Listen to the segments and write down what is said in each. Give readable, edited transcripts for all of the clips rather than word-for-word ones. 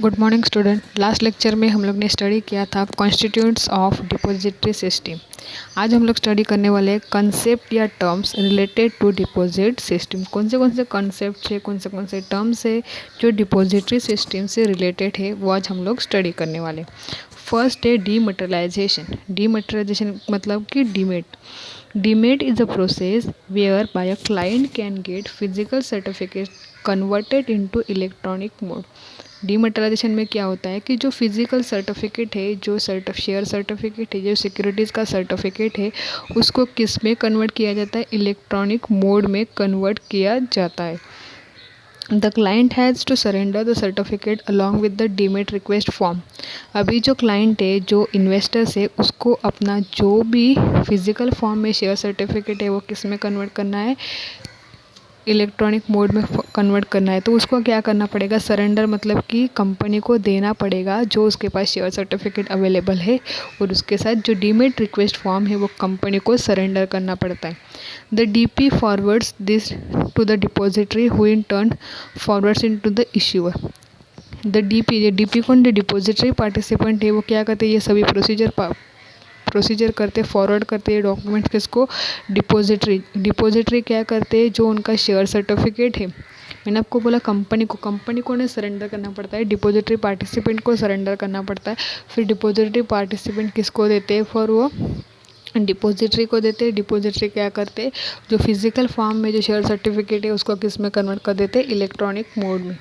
Good morning student. Last lecture में हम लोग ने स्टडी किया था कॉन्स्टिट्यूएंट्स ऑफ डिपॉजिटरी सिस्टम। आज हम लोग स्टडी करने वाले कंसेप्ट या terms related to deposit system. कौन से कॉन्सेप्ट है, कौन से टर्म्स है जो डिपॉजिटरी सिस्टम से रिलेटेड है, वो आज हम लोग स्टडी करने वाले। फर्स्ट है डीमटेरियलाइजेशन। डीमटेरियलाइजेशन मतलब कि demat. Demat is a process whereby a client can get physical certificate converted into electronic mode. Dematerialisation में क्या होता है कि जो फिजिकल सर्टिफिकेट है, जो शेयर सर्टिफिकेट है, जो सिक्योरिटीज़ का सर्टिफिकेट है, उसको किस में कन्वर्ट किया जाता है? इलेक्ट्रॉनिक मोड में कन्वर्ट किया जाता है। The client has to surrender the certificate along with the demat request form. अभी जो क्लाइंट है, जो इन्वेस्टर्स है, उसको अपना जो भी फिजिकल फॉर्म में शेयर सर्टिफिकेट है वो किस में कन्वर्ट करना है? इलेक्ट्रॉनिक मोड में कन्वर्ट करना है। तो उसको क्या करना पड़ेगा? सरेंडर मतलब कि कंपनी को देना पड़ेगा जो उसके पास शेयर सर्टिफिकेट अवेलेबल है, और उसके साथ जो डीमेट रिक्वेस्ट फॉर्म है वो कंपनी को सरेंडर करना पड़ता है। The DP forwards this to the depository who in turn forwards in to the issuer. The DP कौन? द डिपॉजिटरी पार्टिसिपेंट है, वो क्या करते हैं? ये सभी प्रोसीजर करते, फॉरवर्ड करते हैं डॉक्यूमेंट्स किसको? डिपॉजिटरी क्या करते हैं? जो उनका शेयर सर्टिफिकेट है, मैंने आपको बोला कंपनी को ने सरेंडर करना पड़ता है, डिपॉजिटरी पार्टिसिपेंट को सरेंडर करना पड़ता है। फिर डिपॉजिटरी पार्टिसिपेंट किसको देते हैं? फॉर वो डिपॉजिटरी को देते हैं। डिपॉजिटरी क्या करते हैं? जो फिजिकल फॉर्म में जो शेयर सर्टिफिकेट है उसको किस में कन्वर्ट कर देते हैं? इलेक्ट्रॉनिक मोड में।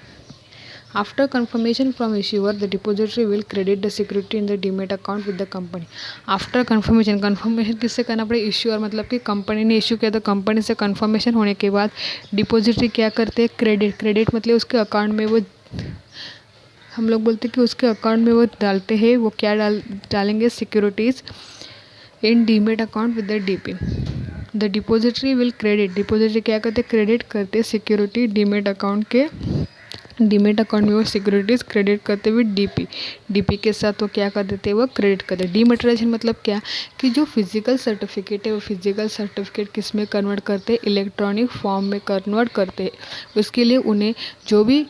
After confirmation from issuer, the depository will credit the security in the demat account with the company. After confirmation किससे करना पड़ेगा? इश्यूअर मतलब कि कंपनी ने इश्यू किया, तो कंपनी से कंफर्मेशन होने के बाद डिपॉजिटरी क्या करते हैं? क्रेडिट मतलब उसके अकाउंट में वो, हम लोग बोलते हैं कि उसके अकाउंट में वो डालते हैं। वो क्या डालेंगे? Securities in demat account with the DP. The depository will credit, depository क्या करते? क्रेडिट करते सिक्योरिटी डीमेट अकाउंट के, डीमेट अकाउंट में वो सिक्योरिटीज़ क्रेडिट करते हुए डीपी के साथ वो क्या कर देते हैं? वो क्रेडिट करते हैं। डीमटेरियलाइजेशन मतलब क्या? कि जो फिजिकल सर्टिफिकेट है वो फिजिकल सर्टिफिकेट किस में कन्वर्ट करते हैं? इलेक्ट्रॉनिक फॉर्म में कन्वर्ट करते हैं। उसके लिए उन्हें जो भी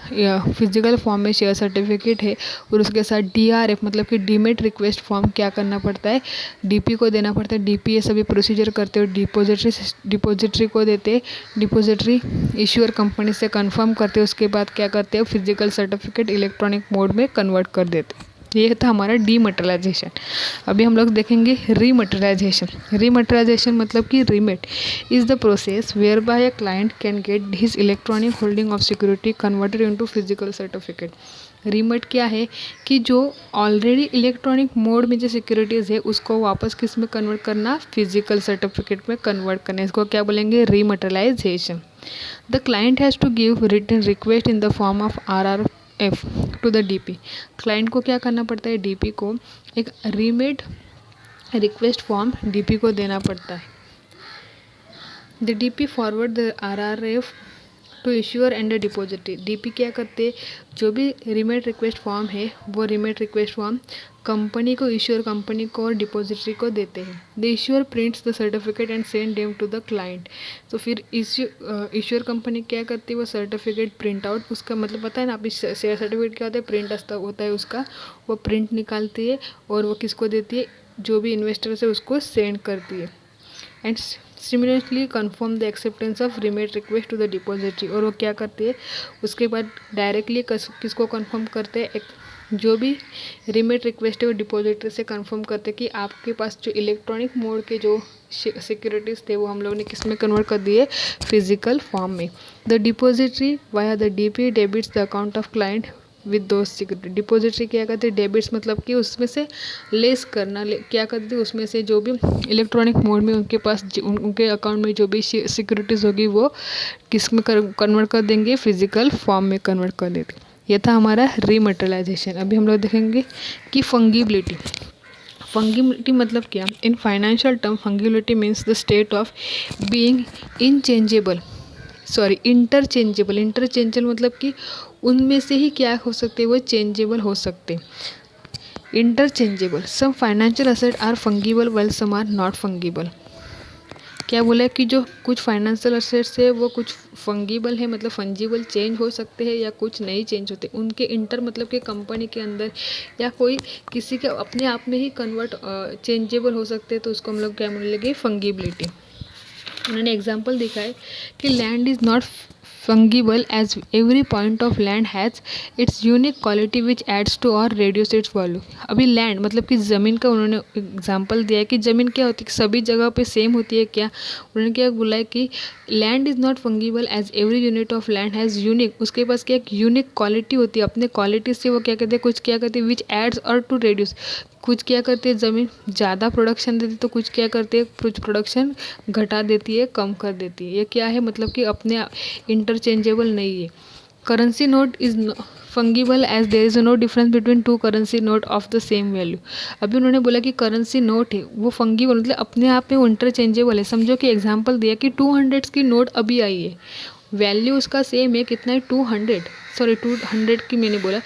फिजिकल फॉर्म में शेयर सर्टिफिकेट है और उसके साथ डीआरएफ मतलब कि डीमेट रिक्वेस्ट फॉर्म क्या करना पड़ता है? डीपी को देना पड़ता है। डीपी ये सभी प्रोसीजर करते हुए डिपॉजिटरी को देते। डिपॉजिटरी इश्यूअर कंपनी से कंफर्म करते, उसके बाद क्या करते हैं? फिजिकल सर्टिफिकेट इलेक्ट्रॉनिक मोड में कन्वर्ट कर देते। ये था हमारा डीमटेरियलाइजेशन। अभी हम लोग देखेंगे रीमटेरियलाइजेशन। रीमटेरियलाइजेशन मतलब कि remat is the process whereby a client can get his electronic holding of security converted into physical certificate. Remat क्या है? कि जो ऑलरेडी इलेक्ट्रॉनिक मोड में जो सिक्योरिटीज़ है उसको वापस किस में कन्वर्ट करना? फिजिकल सर्टिफिकेट में कन्वर्ट करना। इसको क्या बोलेंगे? Rematerialisation. The client has to give written request in the form of RRF to the DP. Client को क्या करना पड़ता है? डीपी को एक रीमेड रिक्वेस्ट फॉर्म डीपी को देना पड़ता है। The DP forward the RRF to issuer and the depository. DP क्या करते हैं? जो भी रीमेड रिक्वेस्ट फॉर्म है वो रीमेड रिक्वेस्ट फॉर्म कंपनी को, इश्यूअर कंपनी को और डिपॉजिटरी को देते हैं। The issuer prints the certificate and send them to the client. तो फिर इश्यूअर कंपनी क्या करती है? वो सर्टिफिकेट प्रिंट आउट, उसका मतलब पता है ना, आप शेयर सर्टिफिकेट क्या होता है? प्रिंट होता है उसका, वो प्रिंट निकालती है और वो किसको देती है? जो भी इन्वेस्टर्स है उसको सेंड करती है। And similarly confirm the acceptance of remat request to the depository. और वो क्या करती है? उसके बाद डायरेक्टली किसको कन्फर्म करते हैं? जो भी रीमेट रिक्वेस्ट है वो डिपॉजिटरी से कंफर्म करते हैं कि आपके पास जो इलेक्ट्रॉनिक मोड के जो सिक्योरिटीज़ थे वो हम लोग ने किस में कन्वर्ट कर दिए? फिजिकल फॉर्म में। The depository via the DP debits the account of client with those security. Depository क्या करते हैं? डेबिट्स मतलब कि उसमें से लेस करना, क्या करते हैं? उसमें से जो भी इलेक्ट्रॉनिक मोड में उनके पास उनके अकाउंट में जो भी सिक्योरिटीज़ होगी वो किस में कन्वर्ट कर देंगे? फिजिकल फॉर्म में कन्वर्ट कर देते। ये था हमारा रीमटेरियलाइजेशन। अभी हम लोग देखेंगे कि फंगिबिलिटी। फंगिबिलिटी मतलब क्या? In financial term fungibility means the state of being interchangeable मतलब कि उनमें से ही क्या हो सकते हैं? वो चेंजेबल हो सकते। Interchangeable. Some financial asset are fungible well some are not fungible. क्या बोला है कि जो कुछ फाइनेंशियल असेट्स है वो कुछ फंगीबल है, मतलब फंजीबल चेंज हो सकते हैं या कुछ नहीं चेंज होते, उनके इंटर मतलब कि कंपनी के अंदर या कोई किसी के अपने आप में ही कन्वर्ट चेंजेबल हो सकते हैं, तो उसको हम लोग क्या बोलने लगे, फंगिबिलिटी। उन्होंने एग्जाम्पल दिखा है कि land is not fungible as every point of land has its unique quality which adds to or reduce its value. अभी लैंड मतलब कि ज़मीन का उन्होंने एग्जाम्पल दिया है कि ज़मीन क्या होती है, सभी जगह पे सेम होती है क्या, उन्होंने क्या बोला है कि land is not fungible as every unit of land has unique, उसके पास क्या एक यूनिक क्वालिटी होती है, अपने क्वालिटी से वो क्या कहते हैं, कुछ क्या कहते हैं विच एड्स और टू रेड्यूस, कुछ क्या करती है ज़मीन ज़्यादा प्रोडक्शन देती है तो कुछ क्या करती है, कुछ प्रोडक्शन घटा देती है, कम कर देती है। ये क्या है, मतलब कि अपने इंटरचेंजेबल नहीं है। Currency note is fungible as there is no difference between two currency note of the same value. अभी उन्होंने बोला कि करेंसी नोट है वो फंगिबल मतलब अपने आप में इंटरचेंजेबल है। समझो कि एग्जांपल दिया कि 200 की नोट अभी आई है, वैल्यू उसका सेम है, कितना है 200 की मैंने बोला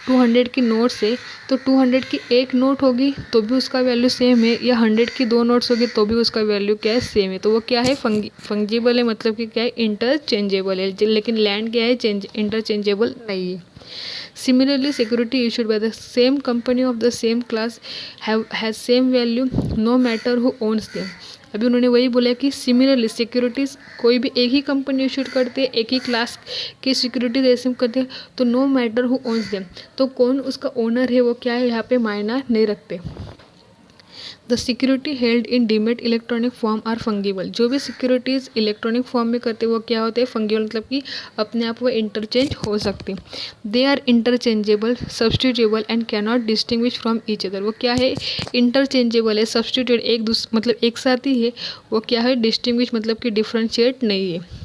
200 की नोट से, तो 200 की एक नोट होगी तो भी उसका वैल्यू सेम है, या 100 की दो नोट्स होगी तो भी उसका वैल्यू क्या है, सेम है। तो वो क्या है, फंगिबल है, मतलब कि क्या है, इंटरचेंजेबल है। लेकिन लैंड क्या है, इंटरचेंजेबल नहीं है। Similarly, security issued by the same company of the same class has same value no matter who owns them। अभी उन्होंने वही बोला कि सिमिलरली सिक्योरिटीज़ कोई भी एक ही कंपनी इशूड करते हैं, एक ही क्लास की सिक्योरिटीज ऐसे करते हैं, तो no matter who owns them, तो कौन उसका ओनर है वो क्या है, यहाँ पे मायना नहीं रखते। The security held in demat electronic form are fungible. जो भी सिक्योरिटीज़ इलेक्ट्रॉनिक फॉर्म में करते हैं वो क्या होते हैं, फंगिबल, मतलब कि अपने आप वो इंटरचेंज हो सकते। They are interchangeable, substitutable and cannot distinguish from each other. वो क्या है, इंटरचेंजेबल है, सब्स्टिट्यूट एक दूसरे मतलब एक साथ ही है, वो क्या है, डिस्टिंग्विश मतलब कि डिफ्रेंशिएट नहीं है।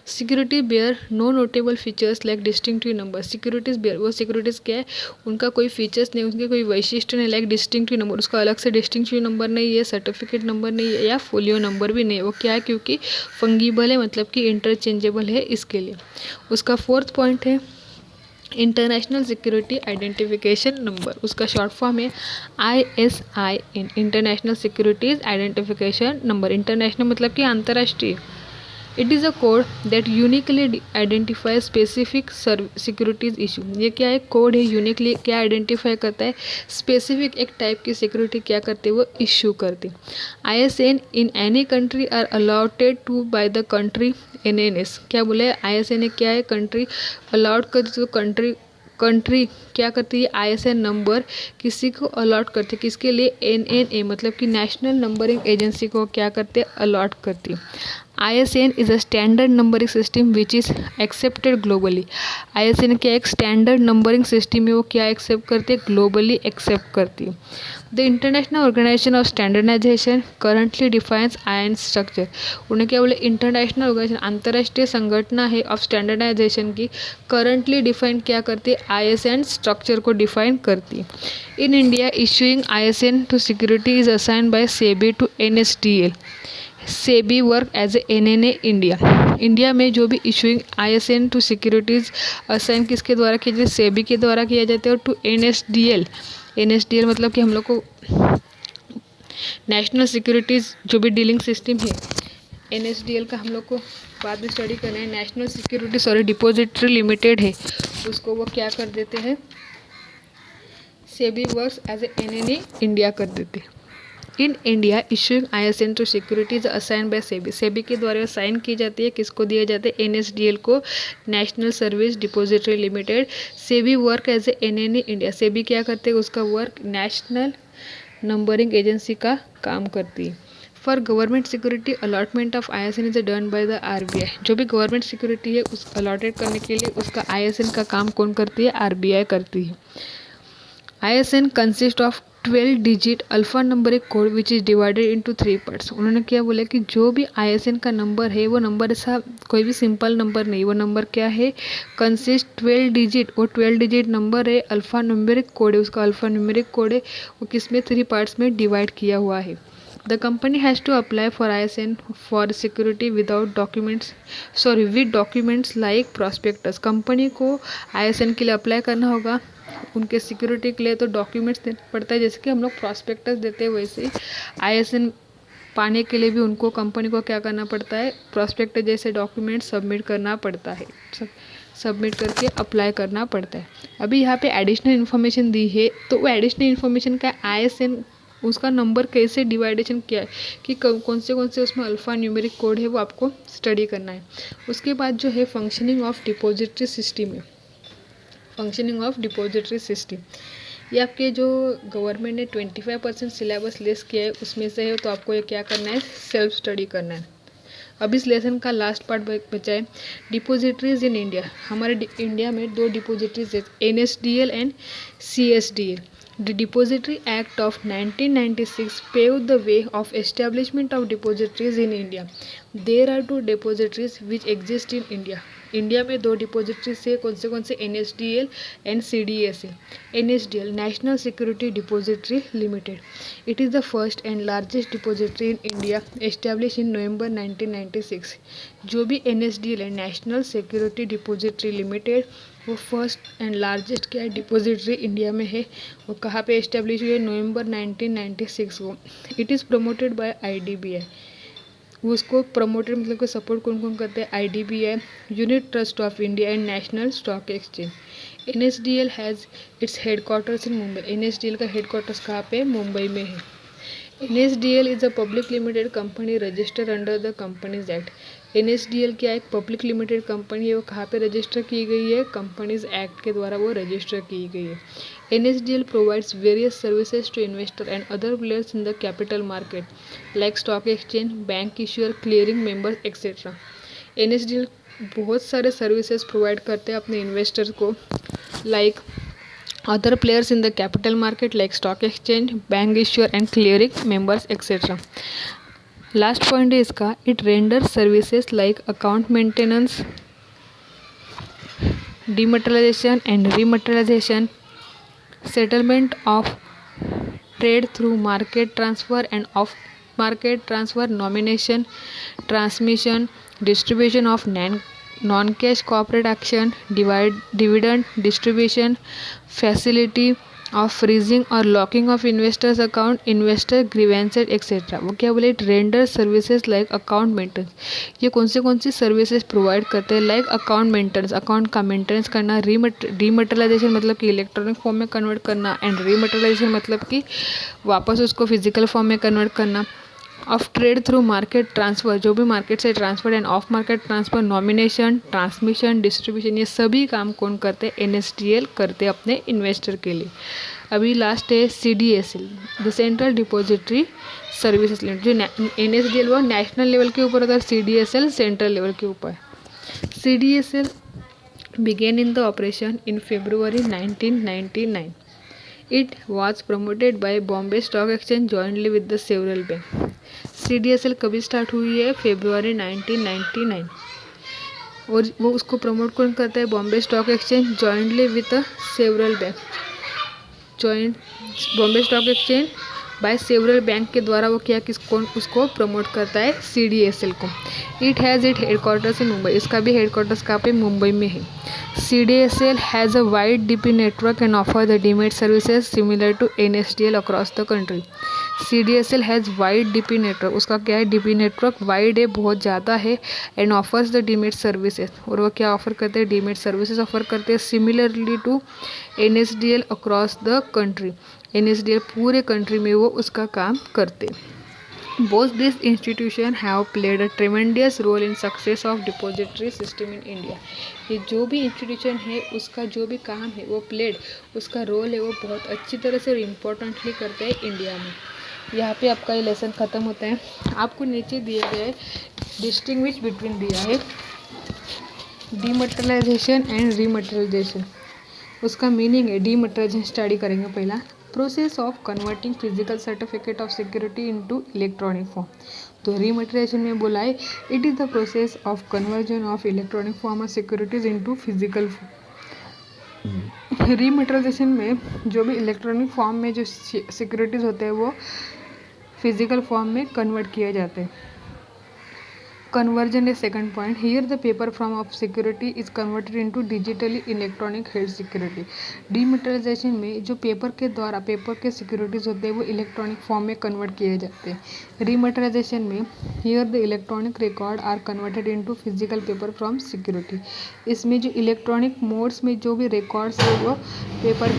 Security bear no notable features like distinctive number. Securities bear, वो सिक्योरिटीज़ क्या है, उनका कोई फीचर्स नहीं, उनके कोई वैशिष्ट्य नहीं, लाइक डिस्टिंक्टिव नंबर, उसका अलग से डिस्टिंक्टिव नंबर नहीं है, सर्टिफिकेट नंबर नहीं है, या फोलियो नंबर भी नहीं है। वो क्या है, क्योंकि फंगिबल है, मतलब कि इंटरचेंजेबल है, इसके लिए। उसका फोर्थ पॉइंट है इंटरनेशनल सिक्योरिटी आइडेंटिफिकेशन नंबर। उसका शॉर्ट फॉर्म है ISIN, international securities identification number. International मतलब कि अंतर्राष्ट्रीय। It is a code that uniquely identify specific securities issue. ये क्या है, कोड है, यूनिकली क्या आइडेंटिफाई करता है, स्पेसिफिक एक टाइप की सिक्योरिटी क्या करते हैं, वो इशू करते। ISN in any country are allotted to by the country NNS। क्या बोले, ISN क्या है, कंट्री अलाउड करती, तो कंट्री क्या करती है, ISN नंबर किसी को अलॉट करती है, किसके लिए, NNA मतलब कि नेशनल नंबरिंग एजेंसी को क्या करते, अलॉट करती है। ISN is a standard numbering system which is accepted globally. ISN क्या एक स्टैंडर्ड नंबरिंग सिस्टम है, वो क्या एक्सेप्ट करती है, ग्लोबली एक्सेप्ट करती है। The international organization of standardization currently defines ISN structure. उन्हें क्या बोले, इंटरनेशनल ऑर्गेनाइजेशन अंतर्राष्ट्रीय संगठना है ऑफ स्टैंडर्डाइजेशन की, करंटली डिफाइन क्या करती है, ISN स्ट्रक्चर को डिफाइन करती है। In India issuing ISN to security is assign by SEBI to NSDL। SEBI work as a NNA India. India में जो भी issuing ISN to securities assign किसके द्वारा किया जाता है, सेबी के द्वारा किया जाता है, और टू NSDL मतलब कि हम लोग को नेशनल सिक्योरिटीज़ जो भी डीलिंग सिस्टम है, NSDL का हम लोग को बाद में स्टडी करना है। नेशनल सिक्योरिटी डिपॉजिटरी लिमिटेड है, उसको वो क्या कर देते हैं, SEBI works as a NNA India कर देते हैं। In India issuing ISN to securities assign by SEBI. SEBI के द्वारा साइन की जाती है, किसको दिया जाता है, NSDL को, national service depository limited. SEBI work as a NNA India. SEBI क्या करते हैं, उसका वर्क नेशनल नंबरिंग एजेंसी का काम करती है। For government security allotment of ISN is done by the RBI। जो भी गवर्नमेंट सिक्योरिटी है उस अलॉटेड करने के लिए उसका ISN का काम कौन करती है, RBI करती है। ISN consist of 12 digit alpha numeric code which is divided into 3 parts. उन्होंने क्या बोला कि जो भी ISN का नंबर है वो नंबर ऐसा कोई भी सिंपल नंबर नहीं, वो नंबर क्या है, कंसिस्ट 12 डिजिट, वो 12 डिजिट नंबर है, अल्फा न्यूमेरिक कोड है, उसका अल्फा न्यूमेरिक कोड है, वो किसमें 3 पार्ट्स में डिवाइड किया हुआ है। The company has to apply for ISN for security without with documents like prospectus. Company को ISN के लिए अप्लाई करना होगा, उनके सिक्योरिटी के लिए तो डॉक्यूमेंट्स देना पड़ता है, जैसे कि हम लोग प्रॉस्पेक्टस देते हैं वैसे ISN पाने के लिए भी उनको कंपनी को क्या करना पड़ता है, प्रॉस्पेक्टस जैसे डॉक्यूमेंट सबमिट करना पड़ता है, सबमिट करके अप्लाई करना पड़ता है। अभी यहाँ पे एडिशनल इन्फॉर्मेशन दी है, तो वो एडिशनल इन्फॉर्मेशन का ISN उसका नंबर कैसे डिवाइडेशन किया है कि कौन से उसमें अल्फ़ा न्यूमेरिक कोड है, वो आपको स्टडी करना है। उसके बाद जो है फंक्शनिंग ऑफ डिपॉजिटरी सिस्टम है। फंक्शनिंग ऑफ डिपॉजिटरी सिस्टम ये आपके जो गवर्नमेंट ने 25% सिलेबस लेस किया है उसमें से है, तो आपको ये क्या करना है, सेल्फ स्टडी करना है। अब इस लेसन का लास्ट पार्ट बचा है डिपॉजिटरीज इन इंडिया। हमारे इंडिया में 2 डिपॉजिटरीज है, NSDL and CSDL। The Depository Act of 1996 paved the way of establishment of depositories in India. There are 2 depositories which exist in India. India में 2 depositories है, कौन से NSDL and CDS है। NSDL national security depository limited, it is the first and largest depository in India, establish in November 1996। जो भी NSDL है, national security depository limited, वो first and largest क्या है, डिपॉजिटरी इंडिया में है। वो कहाँ पे एस्टेब्लिश हुई है, नवंबर 1996 को। It is promoted by IDBI। उसको प्रमोटेड मतलब कि सपोर्ट कौन कौन करते हैं, IDBI, unit trust of India and national stock exchange. NSDL has its headquarters in Mumbai. NSDL का हेडक्वार्टर्स कहाँ पे, मुंबई में है। NSDL is a public limited company registered under the companies act. NSDL क्या एक पब्लिक लिमिटेड कंपनी है, वो कहाँ पे रजिस्टर की गई है, कंपनीज एक्ट के द्वारा वो रजिस्टर की गई है। NSDL provides various services to investor and other players in the capital market like stock exchange, bank issuer, clearing members etc. NSDL बहुत सारे सर्विसेज प्रोवाइड करते हैं अपने इन्वेस्टर को, like other players in the capital market like stock exchange, bank issuer and clearing members etc. Last point है इसका, it render services like account maintenance, dematerialisation and rematerialisation, settlement of trade through market transfer and off market transfer, nomination, transmission, distribution of non-cash corporate action, dividend distribution, facility of freezing or locking of investors account, investor grievances etc. वो क्या बोले, render services like account maintenance. ये कौन सी services provide करते हैं, like account maintenance, account का maintenance करना, dematerialisation मतलब कि इलेक्ट्रॉनिक फॉर्म में कन्वर्ट करना, एंड रीमटेरियलाइजेशन मतलब कि वापस उसको फिजिकल फॉर्म में कन्वर्ट करना, of trade through market transfer, जो भी मार्केट से transfer, end of market transfer, nomination, transmission, distribution, ये सभी काम कौन करते हैं, NSDL करते हैं अपने इन्वेस्टर के लिए। अभी लास्ट है CDSL, the central depository services limited. जो NSDL वो नेशनल लेवल के ऊपर होता है, CDSL सेंट्रल लेवल के ऊपर। CDSL began in the operation in February 1999. It was promoted by Bombay Stock Exchange jointly with the several banks. CDSL कभी start हुई है, February 1999, और वो उसको प्रमोट कौन करता है, Bombay stock exchange jointly with several bank. Joint Bombay stock exchange by several bank के द्वारा वो क्या कौन उसको प्रमोट करता है, CDSL को। It has it headquarters in Mumbai, इसका भी हेडक्वार्टर्स कहाँ पे, मुंबई में है। CDSL has a wide DP network and offer the demat services similar to NSDL across the country. CDSL has wide DP network, उसका क्या है, DP नेटवर्क वाइड है, बहुत ज़्यादा है, and offers the demat services, और वो क्या ऑफर करते हैं, डीमेट सर्विसेज ऑफर करते हैं, similarly to NSDL across the country. NSDL पूरे कंट्री में वो उसका काम करते। Both these institutions have played a tremendous role in success of depository system in India. ये जो भी इंस्टीट्यूशन है उसका जो भी काम है वो उसका रोल है वो बहुत अच्छी तरह से और इम्पोर्टेंटली करते हैं इंडिया में। यहाँ पे आपका ये लेसन ख़त्म होता है। आपको नीचे दिए गए डिस्टिंग्विश बिटवीन दिया है डीमटेरियलाइजेशन एंड रीमटेरियलाइजेशन। उसका मीनिंग है, डीमटेरियलाइजेशन स्टडी करेंगे पहला, process of converting physical certificate of security into electronic form. तो रीमटेरियलाइजेशन में बोला है it is the process of conversion of electronic form of securities into physical form. Rematerialisation में जो भी इलेक्ट्रॉनिक फॉर्म में जो सिक्योरिटीज़ होते हैं वो फिजिकल फॉर्म में कन्वर्ट किए जाते हैं। conversion is second point. Here the paper form of security is converted into digitally electronic held security. Dematerialization में जो पेपर के द्वारा पेपर के सिक्योरिटीज होते हैं वो इलेक्ट्रॉनिक फॉर्म में कन्वर्ट किए जाते हैं. Rematerialization में here the electronic record are converted into physical paper from security. इसमें जो इलेक्ट्रॉनिक मोड्स में जो भी रिकॉर्ड्स है वो पेपर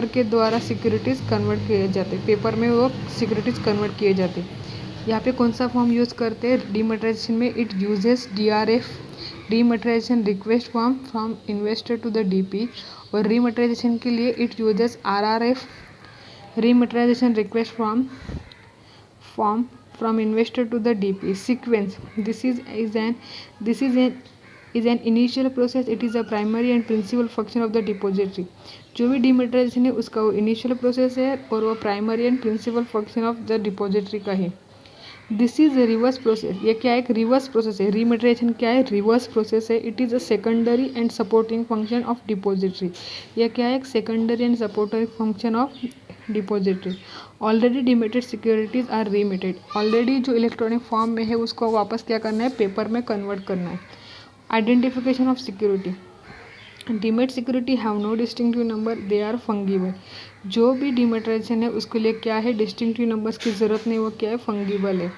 के द्वारा सिक्योरिटीज कन्वर्ट किए जाते हैं. पेपर में वो सिक्योरिटीज कन्वर्ट किए जाते हैं. यहाँ पे कौन सा फॉर्म यूज़ करते हैं डीमटेरियलाइजेशन में? It uses DRF dematerialisation request form from investor to the DP. और रीमटेरियलाइजेशन के लिए it uses RRF rematerialisation request form from investor to the DP. Sequence this is an initial process. It is a primary and principal function of the depository. जो भी dematerialisation है उसका वो initial process है और वो primary and principal function of the depository का है. This is reverse process. ये क्या है? एक रिवर्स प्रोसेस है. रीमटेरियलाइजेशन क्या है? रिवर्स प्रोसेस है. It is a secondary and supporting function of depository. यह क्या है? एक secondary and supporting function of depository. Already demated securities are remated. Already जो इलेक्ट्रॉनिक फॉर्म में है उसको वापस क्या करना है? पेपर में कन्वर्ट करना है. Identification of security. Demat security have no distinctive number, they are fungible. जो भी डीमेटेरियलाइजेशन है उसके लिए क्या है? डिस्टिंक्टिव नंबर्स की ज़रूरत नहीं, वो क्या है? फंगिबल है.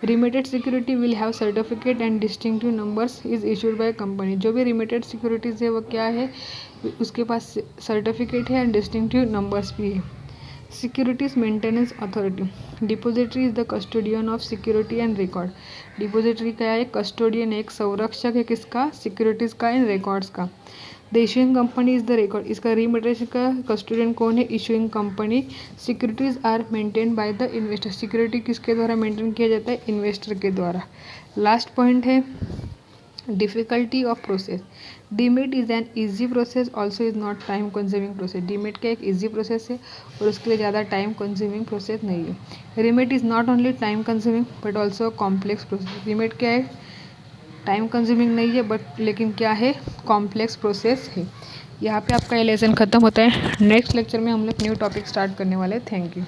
रिमेटेड security will have certificate and distinctive numbers is issued by company. जो भी रिमेटेड सिक्योरिटीज़ है वो क्या है? उसके पास सर्टिफिकेट है एंड डिस्टिंक्टिव नंबर्स भी है. Securities maintenance authority. Depository is the custodian of security and record. Depository क्या है? कस्टोडियन, एक संरक्षक है किसका? सिक्योरिटीज़ का एंड रिकॉर्ड्स का. The issuing company is the record. इसका रीमेटेरियलाइजेशन का कस्टोडियन कौन है? Issuing company. Securities are maintain by the investor. Security किसके द्वारा मेंटेन किया जाता है? इन्वेस्टर के द्वारा. लास्ट पॉइंट है difficulty of process. Demat is an easy process, also is not time consuming process. Demat का एक ईजी प्रोसेस है और उसके लिए ज़्यादा टाइम कंज्यूमिंग प्रोसेस नहीं है. रीमेट is not only time consuming but also complex process. रीमेट क्या है? टाइम कंज्यूमिंग नहीं है बट लेकिन क्या है? कॉम्प्लेक्स प्रोसेस है. यहाँ पे आपका ये लेसन ख़त्म होता है. नेक्स्ट लेक्चर में हम लोग न्यू टॉपिक स्टार्ट करने वाले हैं. Thank you.